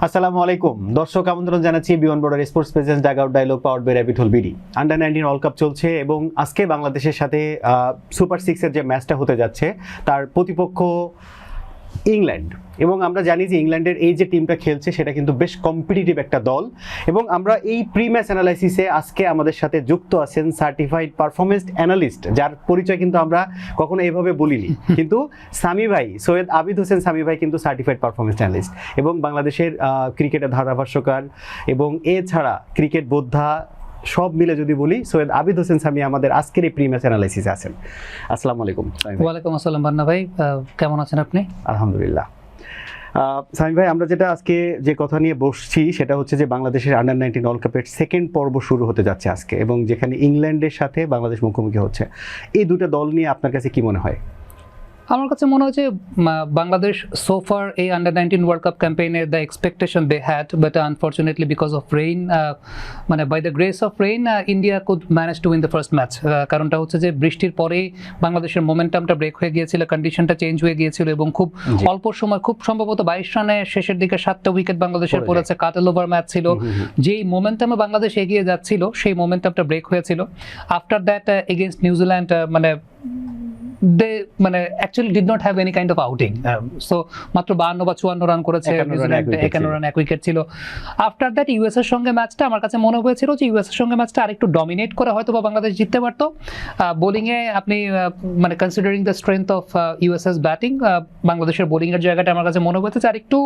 আসসালামু আলাইকুম দর্শক, আমন্ত্রণ জানাচ্ছি beyond border sports presence dugout dialogue powered by rapid hole BD. Under nineteen world cup চলছে এবং আজকে বাংলাদেশের সাথে সুপার সিক্সের যে ম্যাচটা হতে যাচ্ছে তার প্রতিপক্ষ ইংল্যান্ড। এবং আমরা জানি যে ইংল্যান্ডের এই যে টিমটা খেলছে সেটা কিন্তু বেশ কম্পিটিটিভ একটা দল। এবং আমরা এই প্রি ম্যাচ অ্যানালাইসিসে আজকে আমাদের সাথে যুক্ত আছেন সার্টিফাইড পারফরমেন্স অ্যানালিস্ট, যার পরিচয় কিন্তু আমরা কখনো এভাবে বলিনি, কিন্তু সামি ভাই, সৈয়দ আবিদ হোসেন সামি ভাই কিন্তু সার্টিফাইড পারফরমেন্স অ্যানালিস্ট এবং বাংলাদেশের ক্রিকেটের ধারাভাষ্যকার এবং এছাড়া ক্রিকেট বোদ্ধা সব মিলে যদি বলি সৈয়দ আবিদ হোসেন সামি আমাদের আজকের এই প্রি ম্যাচ অ্যানালাইসিসে আছেন। আসসালামু আলাইকুম। ওয়ালাইকুম আসসালাম বান্না ভাই, কেমন আছেন আপনি? আলহামদুলিল্লাহ। সামি ভাই, আমরা যেটা আজকে যে কথা নিয়ে বসছি সেটা হচ্ছে যে বাংলাদেশের আন্ডার-19 ওয়ার্ল্ড কাপের সেকেন্ড পর্ব শুরু হতে যাচ্ছে আজকে, এবং যেখানে ইংল্যান্ডের সাথে বাংলাদেশ মুখোমুখি হচ্ছে। এই দুটো দল নিয়ে আপনার কাছে কি মনে হয়? আমার কাছে মনে হচ্ছে বাংলাদেশ সোফার এই আন্ডার-19 ওয়ার্ল্ড কাপ ক্যাম্পেইনে the expectation they had, but unfortunately because of rain, মানে by the grace of rain India could manage to win the first match. কারণটা হচ্ছে যে বৃষ্টির পরেই বাংলাদেশের মোমেন্টামটা ব্রেক হয়ে গিয়েছিল, কন্ডিশনটা চেঞ্জ হয়ে গিয়েছিল এবং খুব অল্প সময়, খুব সম্ভবত 22 রানে শেষের দিকে 7টা উইকেট বাংলাদেশের পড়েছে, কাটেল ওভার ম্যাচ ছিল। যেই মোমেন্টামে বাংলাদেশ এগিয়ে যাচ্ছিল সেই মোমেন্টামটা ব্রেক হয়েছিল। After that against New Zealand they actually did not have any kind of outing, so মাত্র 52 বা 54 রান করেছে নিউজিল্যান্ড, 51 রান এক উইকেট ছিল। আফটার দ্যাট ইউএস এর সঙ্গে ম্যাচটা আমার কাছে মনে হয়েছিল যে ইউএস এর সঙ্গে ম্যাচটা আরেকটু ডমিনেট করে হয়তো বা বাংলাদেশ জিততে পারতো। বোলিং এ আপনি considering the strength of US এর ব্যাটিং, বাংলাদেশের বোলিং এর জায়গাটা আমার কাছে মনে হয়েছে আরেকটু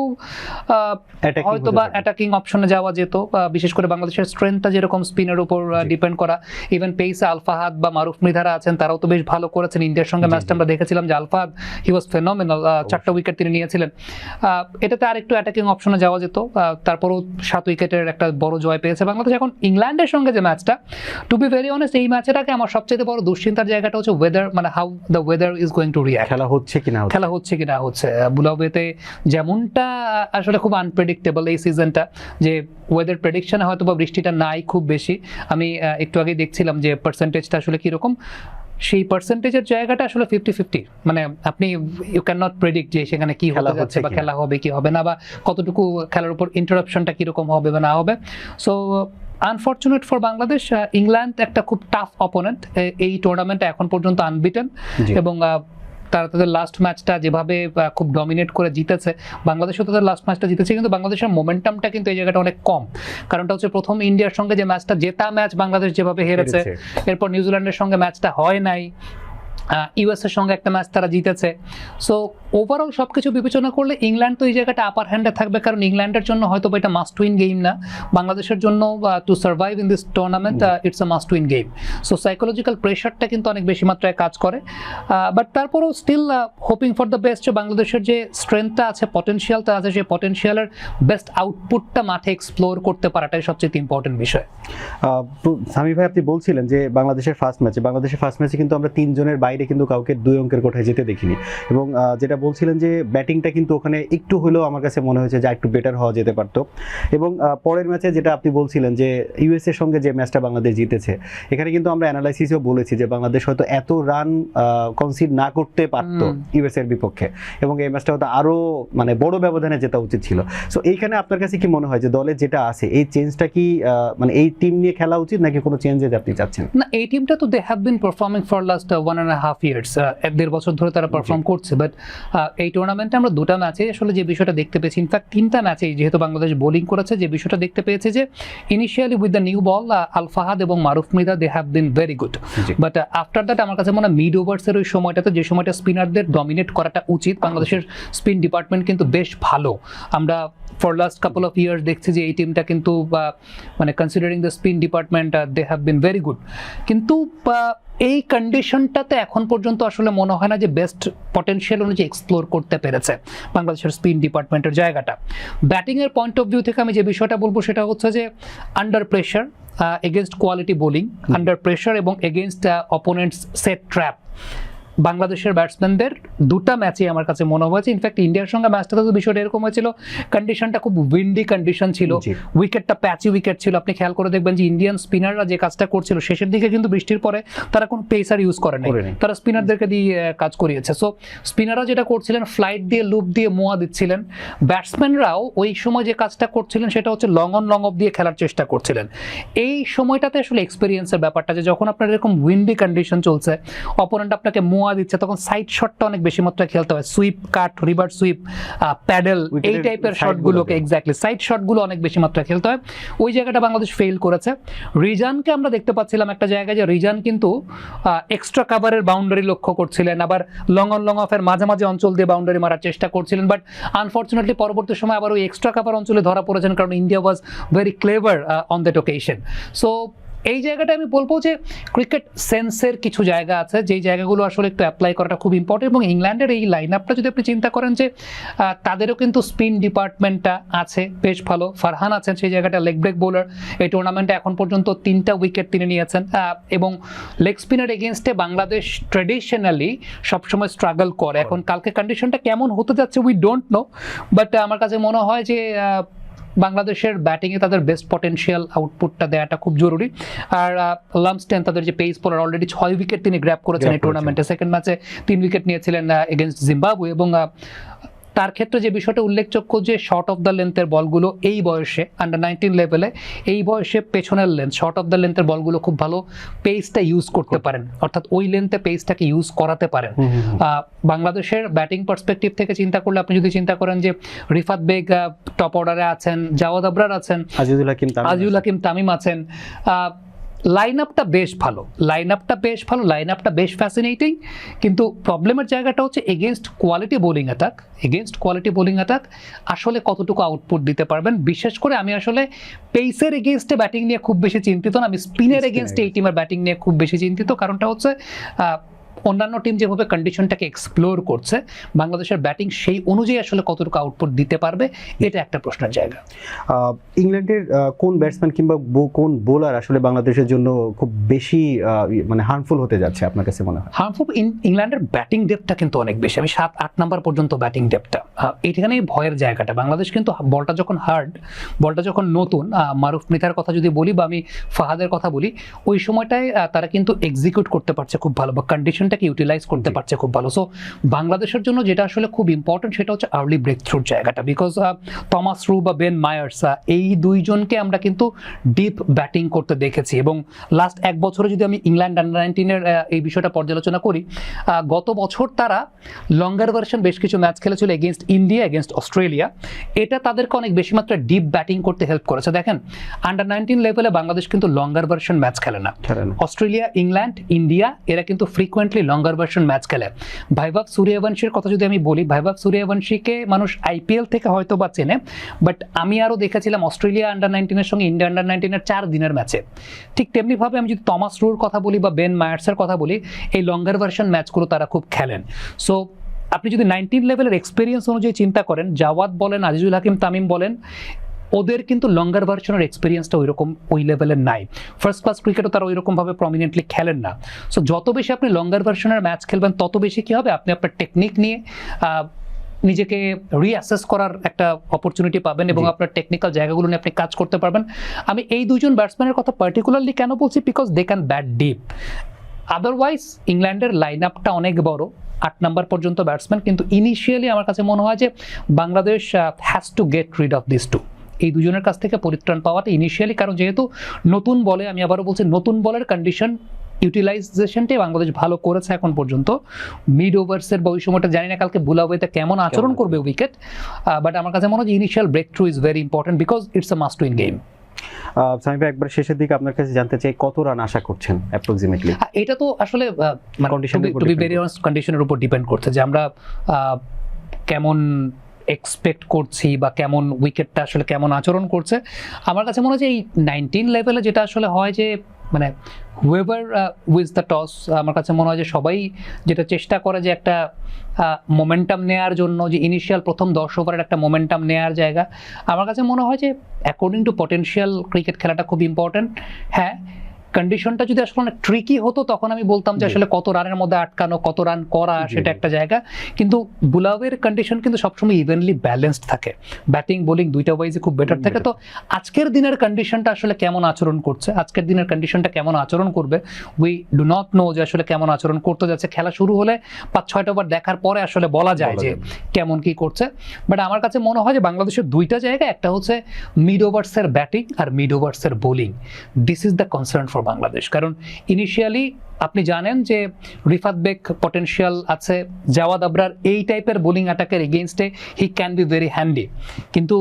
হয়তো বা অ্যাটাকিং অপশনে যাওয়া যেত, বিশেষ করে বাংলাদেশের স্ট্রেংথটা যেরকম স্পিনের উপর ডিপেন্ড করা। ইভেন পেসে আলফাহাদ বা মারুফ মৃধারা আছেন, তারাও তো বেশ ভালো করেছেন। ইন্ডিয়ার সঙ্গে ম্যাচটা আমরা দেখেছিলাম যে আলফাহাদ হি ওয়াজ ফেনোমেনাল, 4টা উইকেট তিনি নিয়েছিলেন। এটাতে আরেকটু অ্যাটাকিং অপশনে যাওয়া যেত। তারপরও 7 উইকেটের একটা বড় জয় পেয়েছে বাংলাদেশ। এখন ইংল্যান্ডের সঙ্গে যে ম্যাচটা, টু বি ভেরি অনেস্ট, এই ম্যাচটাকে আমার সবচেয়ে বড় দুশ্চিন্তার জায়গাটা হচ্ছে weather, how the weather is going to react. খেলা হচ্ছে কি না হচ্ছে। বুলাওয়েতে যেমনটা আসলে খুব আনপ্রেডিক্টেবল এই সিজনটা, যে ওয়েদার প্রেডিকশনে হয়তো বা বৃষ্টিটা নাই খুব বেশি। আমি একটু আগে দেখছিলাম যে পার্সেন্টেজটা আসলে কিরকম, সেই পার্সেন্টেজের জায়গাটা আসলে 50-50। আপনি ইউ ক্যান নট প্রেডিক্ট যে সেখানে কি হতে যাচ্ছে বা খেলা হবে কি হবে না, বা কতটুকু খেলার উপর ইন্টারাপশনটা কিরকম হবে বা না হবে। So unfortunate for Bangladesh, England একটা খুব টাফ অপোনেন্ট। এই টুর্নামেন্টে এখন পর্যন্ত আনবিটেন, এবং তারা তাদের লাস্ট ম্যাচটা যেভাবে খুব ডমিনেট করে জিতেছে, বাংলাদেশও তাদের লাস্ট ম্যাচটা জিতেছে, কিন্তু বাংলাদেশের মোমেন্টামটা কিন্তু এই জায়গাটা অনেক কম। কারণটা হচ্ছে প্রথম ইন্ডিয়ার সঙ্গে যে ম্যাচটা, জেতা ম্যাচ বাংলাদেশ যেভাবে হেরেছে, এরপর নিউজিল্যান্ডের সঙ্গে ম্যাচটা হয় নাই, ইউএস এর সঙ্গে একটা ম্যাচ তারা জিতেছে। সো ওভারঅল সবকিছু বিবেচনা করলে ইংল্যান্ড তো এই জায়গাটা আপার হ্যান্ডে থাকবে, কারণ ইংল্যান্ডের জন্য হয়তো এটা মাস্ট উইন গেম না, বাংলাদেশের জন্য to survive in this tournament it's a must win game. So psychological প্রেশারটা কিন্তু অনেক বেশি মাত্রায় কাজ করে, বাট তারপরেও still hoping for the best. বাংলাদেশের যে স্ট্রেংথটা আছে, পটেনশিয়ালটা আছে, সেই পটেনশিয়ালের বেস্ট আউটপুটটা মাঠে এক্সপ্লোর করতে পারাটাই সবচেয়ে ইম্পর্টেন্ট বিষয়। সামি ভাই, আপনি বলছিলেন যে বাংলাদেশের ফার্স্ট ম্যাচে কিন্তু আমরা 3 জনের বাইরে কিন্তু কাউকে 2 অঙ্কের কোঠায় যেতে দেখিনি, এবং যেটা বলছিলেন যে ব্যাটিংটা কিন্তু ওখানে একটু হলেও আমার কাছে মনে হয়েছে যে একটু বেটার হওয়া যেতে পারতো। এবং পরের ম্যাচে যেটা আপনি বলছিলেন যে ইউএস এর সঙ্গে যে ম্যাচটা বাংলাদেশ জিতেছে, এখানে কিন্তু আমরা অ্যানালাইসিসেও বলেছি যে বাংলাদেশ হয়তো এত রান কনসিড না করতে পারতো ইউএস এর বিপক্ষে, এবং এই ম্যাচটা হয়তো আরো বড় ব্যবধানে জেতা উচিত ছিল। সো এইখানে আপনার কাছে কি মনে হয় যে দলের যেটা আছে এই চেঞ্জটা কি এই টিম নিয়ে খেলা উচিত, নাকি কোনো চেঞ্জে আপনি চাচ্ছেন? না, এই টিমটা তো they have been performing for last 1.5 years, 1.5 বছর ধরে তারা পারফর্ম করছে। বাট এই টুর্নামেন্টে আমরা 2টা ম্যাচে আসলে যে বিষয়টা দেখতে পেয়েছি, ইনফ্যাক্ট 3টা ম্যাচেই যেহেতু বাংলাদেশ বোলিং করেছে, যে বিষয়টা দেখতে পেয়েছে যে initially with the new ball Alfahad এবং Maruf Mridha they have been very good, but after that আমার কাছে মনে হয় মিড ওভার্সের ওই সময়টাতে, যে সময়টা স্পিনারদের ডমিনেট করাটা উচিত, বাংলাদেশের স্পিন ডিপার্টমেন্ট কিন্তু বেশ ভালো। আমরা for last couple of years দেখছি যে এই টিমটা কিন্তু considering the spin department they have been very good, কিন্তু এই কন্ডিশনটাতে এখন পর্যন্ত আসলে মনে হয় না যে বেস্ট পটেনশিয়াল অনুযায়ী এক্সপ্লোর করতে পেরেছে বাংলাদেশের স্পিন ডিপার্টমেন্টের জায়গাটা। ব্যাটিংয়ের পয়েন্ট অফ ভিউ থেকে আমি যে বিষয়টা বলবো সেটা হচ্ছে যে under pressure, against quality bowling, under pressure এবং এগেনস্ট অপোনেন্টস সেট ট্র্যাপ, বাংলাদেশের ব্যাটসম্যানদের দুটা ম্যাচে আমার কাছে মনে হয়েছে, ইনফ্যাক্ট ইন্ডিয়ার সঙ্গে ম্যাচটাতে তো বিষয়টা এরকম হয়েছিল, কন্ডিশনটা খুব উইন্ডি কন্ডিশন ছিল, জি। উইকেটটা প্যাচি উইকেট ছিল। আপনি খেয়াল করে দেখবেন যে ইন্ডিয়ান স্পিনাররা যে কাজটা করছিল শেষের দিকে কিন্তু বৃষ্টির পরে তারা কোনো পেসার ইউজ করে নাই, করেনি। তারা স্পিনারদেরকে দিয়ে কাজ করিয়েছে। সো স্পিনাররা যেটা করছিলেন ফ্লাইট দিয়ে লুপ দিয়ে মোয়া দিচ্ছিলেন, ব্যাটসম্যানরাও ওই সময় যে কাজটা করছিলেন সেটা হচ্ছে লং অন লং অফ দিয়ে খেলার চেষ্টা করছিলেন। এই সময়টাতে আসলে এক্সপিরিয়েন্সের ব্যাপারটা, যে যখন আপনার এরকম উইন্ডি কন্ডিশন চলছে, অপোনেন্ট আপনাকে মোয়া দিচ্ছে, তখন সাইড শটটা অনেক বেশি মাত্রায় খেলতে হয়, সুইপ কাট, রিভার্স সুইপ, প্যাডেল, এই উইকেটের টাইপের side শটগুলোকে, গুলোতে। এক্স্যাক্টলি সাইড শটগুলো অনেক বেশি মাত্রায় খেলতে হয়। ওই জায়গাটা বাংলাদেশ ফেল করেছে। রিজানকে আমরা দেখতে পাচ্ছিলাম একটা জায়গায় যে রিজান কিন্তু এক্সট্রা কাভারের বাউন্ডারি লক্ষ্য করছিলেন, আবার লং অন লং অফের মাঝামাঝি অঞ্চল দিয়ে বাউন্ডারি মারার চেষ্টা করছিলেন, বাট আনফর্চুনেটলি পরবর্তী সময় আবার ওই এক্সট্রা কাভার অঞ্চলে ধরা পড়েছেন, কারণ India was very clever on that occasion. So এই জায়গাটা আমি বলবো যে ক্রিকেট সেন্সের কিছু জায়গা আছে যেই জায়গাগুলো আসলে একটু অ্যাপ্লাই করাটা খুব ইম্পর্টেন্ট। এবং ইংল্যান্ডের এই লাইন আপটা যদি আপনি চিন্তা করেন যে তাদেরও কিন্তু স্পিন ডিপার্টমেন্টটা আছে বেশ ভালো, ফারহান আছেন সেই জায়গাটা লেগ ব্রেক বোলার, এই টুর্নামেন্টে এখন পর্যন্ত 3টা উইকেট তিনি নিয়েছেন, এবং লেগ স্পিনার এগেনস্টে বাংলাদেশ ট্রেডিশনালি সবসময় স্ট্রাগল করে। এখন কালকে কন্ডিশনটা কেমন হতে যাচ্ছে উই ডোন্ট নো, বাট আমার কাছে মনে হয় যে বাংলাদেশের ব্যাটিংয়ে তাদের বেস্ট পটেনশিয়াল আউটপুটটা দেওয়াটা খুব জরুরি। আর লামস্টেন তাদের যে পেস বোলার, অলরেডি 6 উইকেট তিনি গ্র্যাব করেছেন এই টুর্নামেন্টে, সেকেন্ড ম্যাচে 3 উইকেট নিয়েছিলেন এগেনস্ট জিম্বাবুয়ে। এবং তার ক্ষেত্রে যে বিষয়টা উল্লেখযোগ্য যে শর্ট অফ দ্য লেন্থের বলগুলো এই বয়সে আন্ডার 19 লেভেলে, এই বয়সে পেছনের লেন্থ, শর্ট অফ দ্য লেন্থের বলগুলো খুব ভালো পেসটা ইউজ করতে পারেন, অর্থাৎ ওই লেন্থে পেসটাকে ইউজ করাতে পারেন। বাংলাদেশের ব্যাটিং পার্সপেক্টিভ থেকে চিন্তা করলে আপনি যদি চিন্তা করেন যে রিফাত বেগ টপ অর্ডারে আছেন, জাওয়াদ আবরার আছেন, আজিউল হাকিম তামিম আছেন, লাইন আপটা বেশ ভালো, লাইন আপটা বেশ ফ্যাসিনেটিং। কিন্তু প্রবলেমের জায়গাটা হচ্ছে এগেনস্ট কোয়ালিটি বোলিং অ্যাটাক আসলে কতটুকু আউটপুট দিতে পারবেন। বিশেষ করে আমি আসলে পেসের এগেনস্টে ব্যাটিং নিয়ে খুব বেশি চিন্তিত না, আমি স্পিনের এগেনস্টে এই টিমের ব্যাটিং নিয়ে খুব বেশি চিন্তিত। কারণটা হচ্ছে অন্যান্য টিম যেভাবে কন্ডিশনটাকে এক্সপ্লোর করছে, বাংলাদেশের ব্যাটিং সেই অনুযায়ী আসলে কতটুকু আউটপুট দিতে পারবে, এটা একটা প্রশ্নের জায়গা। ইংল্যান্ডের কোন ব্যাটসম্যান কিংবা কোন বোলার আসলে বাংলাদেশের জন্য খুব বেশি মানে হার্মফুল হতে যাচ্ছে আপনার কাছে মনে হয়? হার্মফুল ইংল্যান্ডের ব্যাটিং ডেপথটা কিন্তু অনেক বেশি, আমি 7-8 নাম্বার পর্যন্ত ব্যাটিং ডেপথটা, এখানেই ভয়ের জায়গাটা। বাংলাদেশ কিন্তু বলটা যখন নতুন, মারুফ মিথার কথা যদি বলি বা আমি ফাহাদের কথা বলি, ওই সময়টায় তারা কিন্তু এক্সিকিউট করতে পারছে খুব ভালো, বা কন্ডিশনটাকে ইউটিলাইজ করতে পারছে খুব ভালো। সো বাংলাদেশের জন্য যেটা আসলে খুব ইম্পর্টেন্ট সেটা হচ্ছে আর্লি ব্রেক থ্রুর জায়গাটা, বিকজ টমাস রু বা বেন মায়ার্স, এই দুইজনকে আমরা কিন্তু ডিপ ব্যাটিং করতে দেখেছি। এবং লাস্ট 1 বছরে যদি আমি ইংল্যান্ড আন্ডার 19-এর এই বিষয়টা পর্যালোচনা করি, গত বছর তারা লঙ্গার ভার্সন বেশ কিছু ম্যাচ খেলেছিল এগেনস্ট ইন্ডিয়া, এগেনস্ট অস্ট্রেলিয়া, এটা তাদেরকে অনেক বেশি মাত্রায় ডিপ ব্যাটিং করতে হেল্প করেছে। দেখেন আন্ডার 19 লেভেলে বাংলাদেশ কিন্তু লঙ্গার ভার্সন ম্যাচ খেলে না, অস্ট্রেলিয়া, ইংল্যান্ড, ইন্ডিয়া এরা কিন্তু ফ্রিকোয়েন্টলি লঙ্গার ভার্সন ম্যাচ খেলে। ভাইভাব সূর্যবংশীর কথা যদি আমি বলি, ভাইভাব সূর্যবংশীকে মানুষ আইপিএল থেকে হয়তো বা চেনে, বাট আমি আরও দেখেছিলাম অস্ট্রেলিয়া আন্ডার 19-এর সঙ্গে ইন্ডিয়া আন্ডার 19-এর 4 দিনের ম্যাচে। ঠিক তেমনিভাবে আমি যদি টমাস রুর কথা বলি বা বেন মায়ার্সের কথা বলি, এই লঙ্গার ভার্সন ম্যাচগুলো তারা খুব খেলেন। সো আপনি যদি 19 লেভেলের এক্সপিরিয়েন্স অনুযায়ী চিন্তা করেন, জাওয়াদ বলেন, আজিজুল হাকিম তামিম বলেন, ওদের কিন্তু লঙ্গার ভার্সনের এক্সপিরিয়েন্সটা ওই লেভেলের নাই। ফার্স্ট ক্লাস ক্রিকেটও তারা ওইরকমভাবে প্রমিনেন্টলি খেলেন না। সো যত বেশি আপনি লঙ্গার ভার্সনের ম্যাচ খেলবেন, তত বেশি কি হবে, আপনি আপনার টেকনিক নিয়ে নিজেকে রিঅ্যাসেস করার একটা অপরচুনিটি পাবেন এবং আপনার টেকনিক্যাল জায়গাগুলো নিয়ে আপনি কাজ করতে পারবেন। আমি এই দুজন ব্যাটসম্যানের কথা পার্টিকুলারলি কেন বলছি, because they can bat deep. Otherwise ইংল্যান্ডের লাইন আপটা অনেক বড়, 8 নাম্বার পর্যন্ত ব্যাটসম্যান, কিন্তু ইনিশিয়ালি আমার কাছে মনে হয় যে Bangladesh has to get rid of this two, এই দুজনের কাছ থেকে পরিত্রাণ পাওয়াটা ইনিশিয়ালি। কারণ যেহেতু নতুন বলে, আমি আবারও বলছি, নতুন বলের কন্ডিশন ইউটিলাইজেশনটাই বাংলাদেশ ভালো করেছে এখন পর্যন্ত। মিড ওভার্সের বা ওই সময়টা জানি না কালকে বুলাওয়েতে কেমন আচরণ করবে উইকেট, বাট আমার কাছে মনে হয় initial breakthrough is very important because it's a must win game. Samim ভাই, একবার শেষের দিকে আপনার কাছে জানতে চাই কত রান আশা করছেন অ্যাপ্রক্সিমেটলি? এটা তো আসলে কন্ডিশনের উপর ডিপেন্ড করছে যে আমরা কেমন এক্সপেক্ট করছি বা কেমন উইকেটটা আসলে কেমন আচরণ করছে। আমার কাছে মনে হয় যে এই 19 লেভেলে যেটা আসলে হয় যে মানে হুয়েভার উইজ দ্য টস, আমার কাছে মনে হয় যে সবাই যেটা চেষ্টা করে যে একটা মোমেন্টাম নেওয়ার জন্য, যে ইনিশিয়াল প্রথম 10 ওভারের একটা মোমেন্টাম নেওয়ার জায়গা, আমার কাছে মনে হয় যে অ্যাকর্ডিং টু পটেনশিয়াল ক্রিকেট খেলাটা খুব ইম্পর্টেন্ট। হ্যাঁ, কন্ডিশনটা যদি আসলে অনেক ট্রিকি হতো তখন আমি বলতাম যে আসলে কত রানের মধ্যে আটকানো, কত রান করা, সেটা একটা জায়গা। কিন্তু বুলাওয়ের কন্ডিশন কিন্তু সবসময় ইভেনলি ব্যালেন্সড থাকে, ব্যাটিং বোলিং দুইটা ওয়াইজে খুব বেটার থাকে। তো আজকের দিনের কন্ডিশনটা আসলে কেমন আচরণ করছে, আজকের দিনের কন্ডিশনটা কেমন আচরণ করবে, উই ডু নট নো যে আসলে কেমন আচরণ করতে যাচ্ছে। খেলা শুরু হলে 5-6টা ওভার দেখার পরে আসলে বলা যায় যে কেমন কি করছে। বাট আমার কাছে মনে হয় যে বাংলাদেশের দুইটা জায়গা, একটা হচ্ছে মিড ওভার্সের ব্যাটিং আর মিড ওভার্সের bowling. This is the concern for Bangladesh. কারণ ইনিশিয়ালি আপনি জানেন যে রিফাত বেক পটেনশিয়াল আছে, জাওয়াদ আবরার এই টাইপের বোলিং অ্যাটাকের এগেইনস্টে he can be very handy. কিন্তু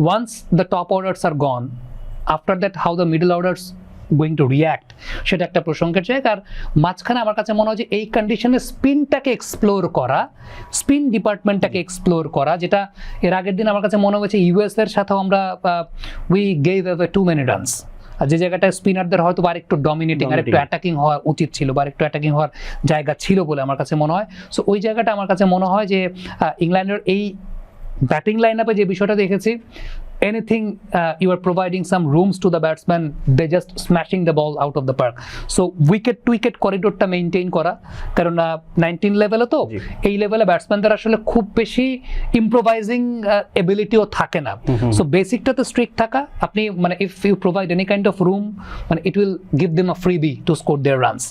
once the top orders are gone, after that how the middle orders going to react, সেটা একটা প্রসঙ্গের জায়গা। আর মাঝখানে আমার কাছে মনে হয় যে এই কন্ডিশনে স্পিনটাকে এক্সপ্লোর করা, স্পিন ডিপার্টমেন্টটাকে এক্সপ্লোর করা, যেটা এর আগের দিন আমার কাছে মনে হয়েছে ইউএস এর সাথেও আমরা we gave away too many runs. আর যে জায়গাটা স্পিনারদের হয়তো আর একটু ডমিনেটিং আর একটু অ্যাটাকিং হওয়া উচিত ছিল, বা একটু অ্যাটাকিং হওয়ার জায়গা ছিল বলে আমার কাছে মনে হয়। সো ওই জায়গাটা আমার কাছে মনে হয় যে ইংল্যান্ডের এই ব্যাটিং লাইন আপে যে বিষয়টা দেখেছি, anything you are providing some rooms to the batsman, they just smashing the ball out of the park. So wicket to wicket করিডোরটা মেইনটেইন করা, কারণ 19 লেভেলে তো এই লেভেলে ব্যাটসম্যানদের আসলে খুব বেশি ইম্প্রোভাইজিং এবিলিটিও থাকে না। সো বেসিকটাতে স্ট্রিক্ট থাকা, আপনি মানে if you provide any kind of room, মানে it will give them a freebie to score their runs.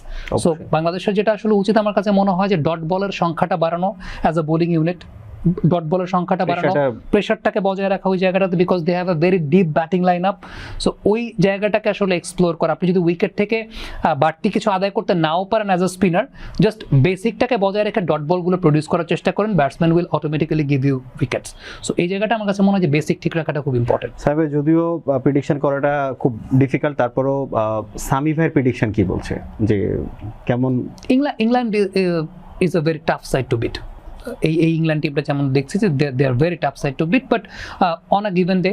So বাংলাদেশের যেটা আসলে উচিত আমার কাছে মনে হয় যে ডট বলের সংখ্যাটা বাড়ানো as a bowling unit, dot বলের সংখ্যাটা বাড়ানো, প্রেশারটাকে বজায় রাখা ওই জায়গাটাতে, because they have a very deep batting line up. So ওই জায়গাটাকে আসলে এক্সপ্লোর করা। আপনি যদি উইকেট থেকে বাড়তি কিছু আদায় করতে নাও পারেন অ্যাজ আ স্পিনার, জাস্ট বেসিকটাকে বজায় রেখে ডট বলগুলো প্রডিউস করার চেষ্টা করেন, batsman will automatically give you wickets. So এই জায়গাটা আমার কাছে মনে হয় যে বেসিক ঠিক রাখাটা খুব ইম্পর্টেন্ট। সাহেব, যদিও প্রেডিকশন করাটা খুব ডিফিকাল্ট, তারপরও সামি ভাইয়ের প্রেডিকশন কি বলছে যে কেমন? England is a very tough side to beat. এই ইংল্যান্ড টিমটা যেমন দেখছি যে they are very tough side to beat, but on a given day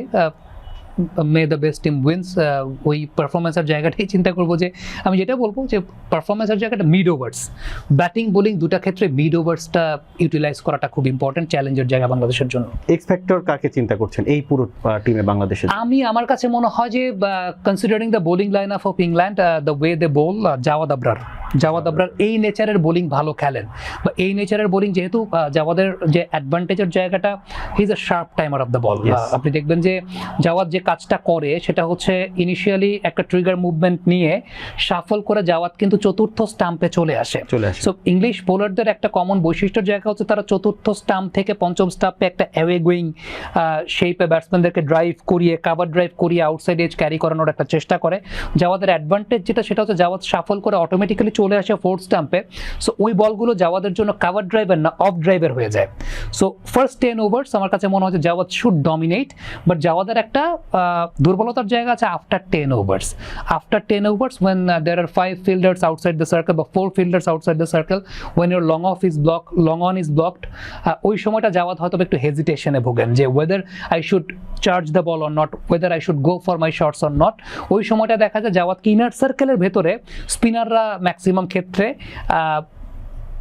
may the best team wins. ওই পারফরমেন্সের জায়গাটাই চিন্তা করবো যে আমি যেটা বলবো যে পারফরমেন্সের জায়গাটা মিড ওভার্স, ব্যাটিং বোলিং দুটা ক্ষেত্রে মিড ওভার্সটা ইউটিলাইজ করাটা খুব ইম্পর্টেন্ট চ্যালেঞ্জের জায়গা বাংলাদেশের জন্য। এক্স ফ্যাক্টর কাকে চিন্তা করছেন এই পুরো টিমে বাংলাদেশের? আমার কাছে মনে হয় যে considering the bowling line of England, the way they bowl, Jawad Abrar এই নেচারের বোলিং ভালো খেলেন, বা এই নেচারের বোলিং যেহেতু জাওয়াদের যে অ্যাডভান্টেজের জায়গাটা, he is a sharp timer off the ball. আপনি দেখবেন যে জাওয়াদ যে কাজটা করে সেটা হচ্ছে ইনিশিয়ালি একটা ট্রিগার মুভমেন্ট নিয়ে শাফল করে জাওয়াদ কিন্তু চতুর্থ স্টাম্পে চলে আসে। সো ইংলিশ বোলারদের একটা কমন বৈশিষ্ট্যের জায়গা হচ্ছে তারা চতুর্থ স্টাম্প থেকে পঞ্চম স্টাম্পে একটা অ্যাওয়ে গোয়িং শেপে ব্যাটসম্যানদেরকে ড্রাইভ করিয়ে, কাভার ড্রাইভ করিয়ে আউটসাইড এজ ক্যারি করানোর একটা চেষ্টা করে। জাওয়াদের অ্যাডভান্টেজ যেটা, সেটা হচ্ছে জাওয়াদ শাফল করে অটোমেটিক্যালি চলে আসে ফোর্থ স্টাম্পে। সো ওই বলগুলো জাওয়াদের জন্য কাভার ড্রাইভার না অফ ড্রাইভার হয়ে যায়। সো ফার্স্ট 10 ওভার্স আমার কাছে মনে হয় যে জাওয়াদ শুড ডমিনেট, বাট জাওয়াদের একটা দুর্বলতার জায়গা আছে after 10 ওভার্স। After 10 ওভার্স when there are 5 fielders outside the circle বা 4 fielders outside the circle, when your long on is blocked, ওই সময়টা জাওয়াদ হয়তো একটু হেজিটেশনে ভোগেন যে whether I should charge the ball or not, whether I should go for my shots or not। ওই সময়টা দেখা যায় জাওয়াদকে ইনার সার্কেলের ভেতরে স্পিনাররা ম্যাক্সিমাম ক্ষেত্রে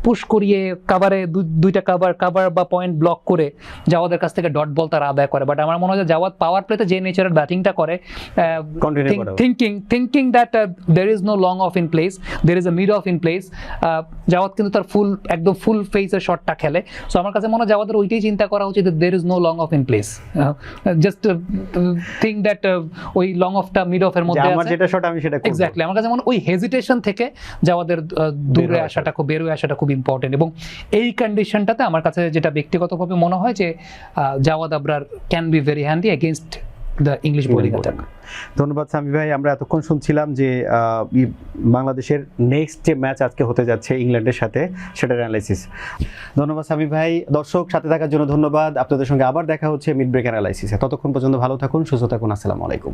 পুশ করিয়ে কাভারে দুইটা কাভার বা পয়েন্ট ব্লক করে জাওয়াদের কাছ থেকে ডট বল তারা আদায় করে। বাট আমার মনে হয় জাওয়াদ পাওয়ার প্লেতে যে নেচারের ব্যাটিংটা করে, thinking that there is no long off in place, there is a mid off in place, Jawad কিন্তু তার একদম ফুল ফেসের শটটা খেলে। সো আমার কাছে মনে হয় জাওয়াদের ওইটাই চিন্তা করা উচিত, there is no long off in place, just think that ওই লং অফটা মিড অফের মধ্যে আছে, এক্স্যাক্টলি। আমার কাছে মনে হয় ওই হেজিটেশন থেকে জাওয়াদের দূরে আসাটা, বের হয়ে আসাটা খুব ইম্পর্টেন্ট। এবং এই কন্ডিশনটাতে আমার কাছে যেটা ব্যক্তিগতভাবে মনে হয় যে Jawad Abrar can be very handy against the English bowling attack. ধন্যবাদ সামি ভাই। আমরা এতক্ষণ শুনছিলাম যে বাংলাদেশের নেক্সট যে ম্যাচ আজকে হতে যাচ্ছে ইংল্যান্ডের সাথে, সেটার অ্যানালাইসিস। ধন্যবাদ সামি ভাই। দর্শক সাথে থাকার জন্য ধন্যবাদ। আপনাদের সঙ্গে আবার দেখা হচ্ছে মিড ব্রেক অ্যানালাইসিসে। ততক্ষণ পর্যন্ত ভালো থাকুন, সুস্থ থাকুন। আসসালামু আলাইকুম।